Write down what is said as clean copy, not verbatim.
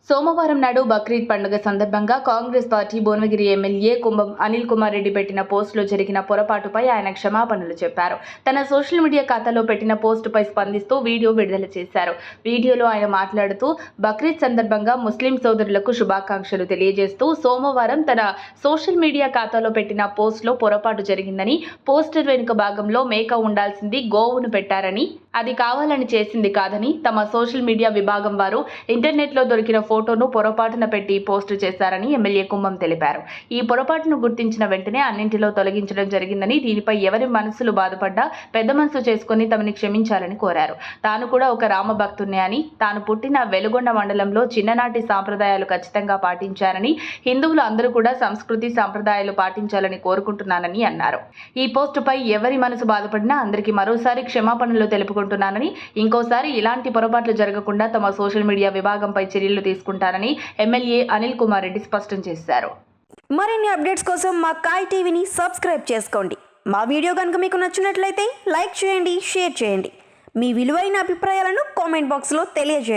సోమవారం నాడు బక్రీద్ పండుగ సందర్భంగా కాంగ్రెస్ పార్టీ భువనగిరి ఎమ్మెల్యే కుంభం అనిల్ కుమార్ రెడ్డి పెట్టిన పోస్టులో జరిగిన పొరపాటుపై ఆయన క్షమాపణలు చెప్పారు. తన సోషల్ మీడియా ఖాతాలో పెట్టిన పోస్టుపై స్పందిస్తూ వీడియో విడుదల చేశారు. వీడియోలో ఆయన మాట్లాడుతూ బక్రీద్ సందర్భంగా ముస్లిం సోదరులకు శుభాకాంక్షలు తెలియజేస్తూ సోమవారం తన సోషల్ మీడియా ఖాతాలో పెట్టిన పోస్టులో పొరపాటు జరిగిందని, పోస్టర్ వెనుక భాగంలో మేక ఉండాల్సింది గోవును పెట్టారని, అది కావాలని చేసింది కాదని తమ సోషల్ మీడియా విభాగం వారు ఇంటర్నెట్లో దొరికిన ఫోటోను పొరపాటున పెట్టి పోస్టు చేశారని ఎమ్మెల్యే కుంభం తెలిపారు. ఈ పొరపాటును గుర్తించిన వెంటనే అన్నింటిలో తొలగించడం జరిగిందని, దీనిపై ఎవరి మనసులు బాధపడ్డా పెద్ద మనసు చేసుకుని తమని క్షమించాలని కోరారు. తాను కూడా ఒక రామభక్తున్నే అని, తాను పుట్టిన వెలుగొండ మండలంలో చిన్ననాటి సాంప్రదాయాలు ఖచ్చితంగా పాటించారని, హిందువులు అందరూ కూడా సంస్కృతి సాంప్రదాయాలు పాటించాలని కోరుకుంటున్నానని అన్నారు. ఈ పోస్టుపై ఎవరి మనసు బాధపడినా అందరికీ మరోసారి క్షమాపణలు తెలుపుకుంటున్నానని, ఇంకోసారి ఇలాంటి పొరపాట్లు జరగకుండా తమ సోషల్ మీడియా విభాగంపై చర్యలు తీసుకుంటారని ఎమ్మెల్యే అనిల్ కుమార్ రెడ్డి స్పష్టం చేశారు. మరిన్ని అప్డేట్స్ కోసం మా కాయ్ టీవీని సబ్స్క్రైబ్ చేసుకోండి. మా వీడియో కనుక మీకు నచ్చినట్లయితే లైక్ చేయండి, షేర్ చేయండి. మీ విలువైన అభిప్రాయాలను కామెంట్ బాక్స్లో తెలియజేయండి.